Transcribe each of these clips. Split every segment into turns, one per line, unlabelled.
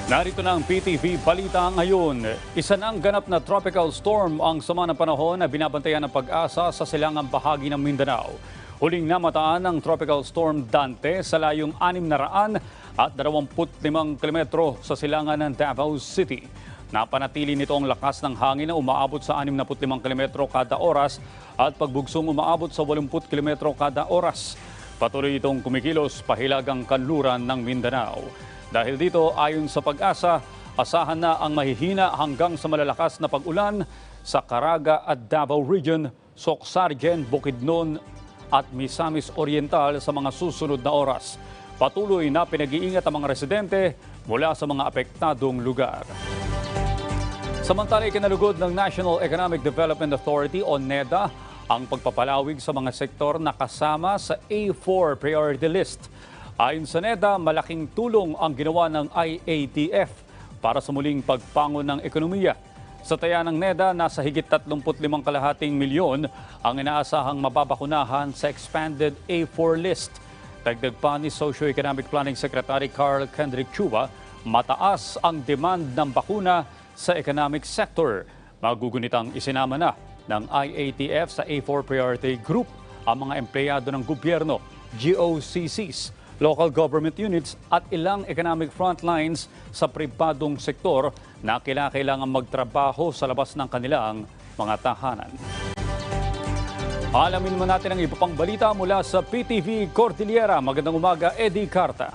Narito na ang PTV Balita ngayon. Isa ng ganap na tropical storm ang sama ng panahon na binabantayan ng Pag-asa sa silangang bahagi ng Mindanao. Huling namataan ng tropical storm Dante sa layong 625 kilometro sa silangan ng Davao City. Napanatili nito ang lakas ng hangin na umaabot sa 65 kilometro kada oras at pagbugsong umaabot sa 80 kilometro kada oras. Patuloy itong kumikilos pahilagang kanluran ng Mindanao. Dahil dito, ayon sa Pag-asa, asahan na ang mahihina hanggang sa malalakas na pag-ulan sa Caraga at Davao Region, Socsargen, Bukidnon at Misamis Oriental sa mga susunod na oras. Patuloy na pinag-iingat ang mga residente mula sa mga apektadong lugar. Samantala, ikinalugod ng National Economic Development Authority o NEDA ang pagpapalawig sa mga sektor na kasama sa A4 priority list. Ayon sa NEDA, malaking tulong ang ginawa ng IATF para sa muling pagpangon ng ekonomiya. Sa taya ng NEDA, nasa higit 35.5 milyon ang inaasahang mababakunahan sa expanded A4 list. Dagdag pa ni Socio-Economic Planning Secretary Carl Kendrick Chua, mataas ang demand ng bakuna sa economic sector. Magugunitang isinama na ng IATF sa A4 priority group ang mga empleyado ng gobyerno, GOCCs, local government units at ilang economic frontlines sa pribadong sektor na kailangang magtrabaho sa labas ng kanilang mga tahanan. Alamin mo natin ang iba pang balita mula sa PTV Cordillera. Magandang umaga, Eddie Carta.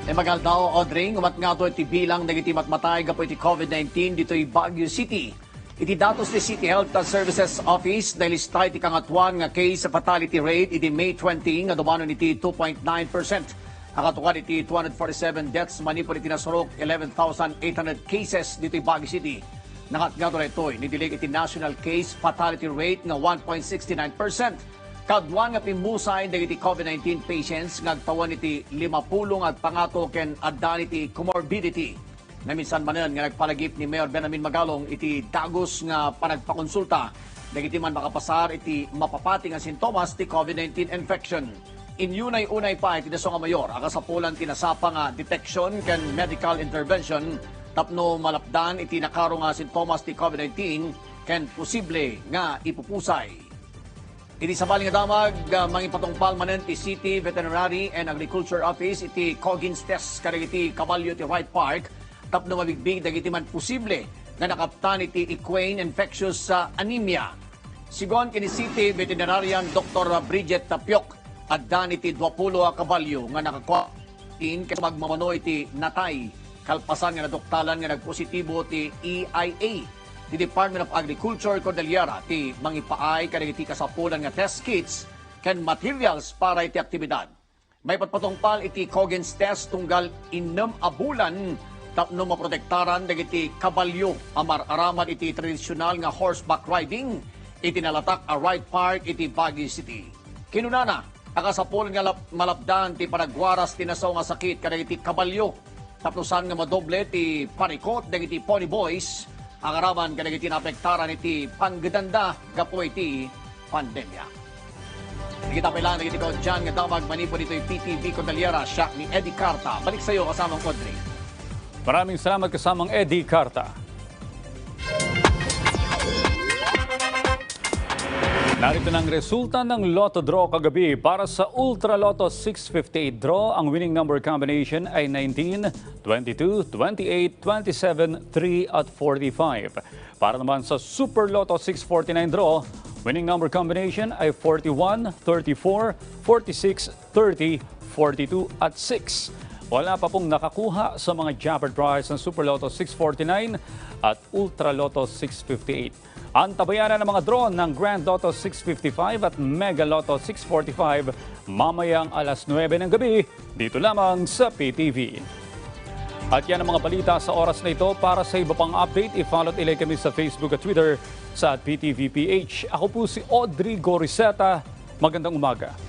Magal daw, Audrey, umat nga ito iti bilang nagiti matmatay gapo iti COVID-19 dito i Baguio City. Iti datos ni City Health Services Office dahil listay iti kangatuan nga case fatality rate iti May 20 nga dumanon iti 2.9%. Ang katukan iti 247 deaths manipod iti nasurok 11,800 cases dito i Baguio City. Nakatgato na ito, nidilig iti national case fatality rate nga 1.69%. Kadwan nga pimbusay dagiti COVID-19 patients nga agtawan iti 50 at pangato ken addan iti comorbidity. Naminsan manan nga nagpalagip ni Mayor Benjamin Magalong iti dagos nga panagpakonsulta dagiti man makapasar iti mapapati nga sintomas ti COVID-19 infection. Inyunay-unay pa iti daso nga mayor akasapulan tinasapa nga detection ken medical intervention tapno malapdan iti nakaro nga sintomas ti COVID-19 ken posible nga ipupusay. Iti sabali nga damag mangipatungpal manen ti City Veterinary and Agriculture Office iti Coggins test kadagiti kabalyo ti Wright Park tapno mabigbig dagiti man posible nga nakaptan iti equine infectious anemia. Sigon kini City Veterinarian Dr. Bridget Tapiok addan iti 20 kabalyo nga nakakuatin kasi magmamano iti natay kalpasan nga nadoktalan nga nagpositibo ti EIA. Ti Department of Agriculture Cordillera ti mangipaay kadagiti kasapulan nga test kits ken materials para iti aktibidad. May patpatungpal iti Coggins test tunggal 6 abulan tapno maprotektaran dagiti kabalyo amar-araman iti tradisyonal nga horseback riding iti nalatak a Wright Park iti Baguio City. Kinunana, akasapol nga malapdan ti panagwaras tinasaw nga sakit kadagiti kabalyo tapnosan nga madoble ti panikot dagiti pony boys ang araman kadagiti naapektaran iti panggedanda gapo iti pandemya. Kita pailan dagiti ko dyan nga damag manipod ito PTV Cordillera siya ni Eddie Carta. Balik sa iyo kasamang Audrey.
Maraming salamat kasamang Eddie Carta. Narito ng resulta ng Lotto Draw kagabi. Para sa Ultra Lotto 658 Draw, ang winning number combination ay 19, 22, 28, 27, 3 at 45. Para naman sa Super Lotto 649 Draw, winning number combination ay 41, 34, 46, 30, 42 at 6. Wala pa pong nakakuha sa mga jackpot prize ng Super Lotto 649 at Ultra Lotto 658. Antabayanan ng mga draw ng Grand Lotto 655 at Mega Lotto 645 mamayang alas 9 ng gabi dito lamang sa PTV. At yan ang mga balita sa oras na ito. Para sa iba pang update, i-follow at ilay kami sa Facebook at Twitter sa PTVPH. Ako po si Audrey Goriseta. Magandang umaga.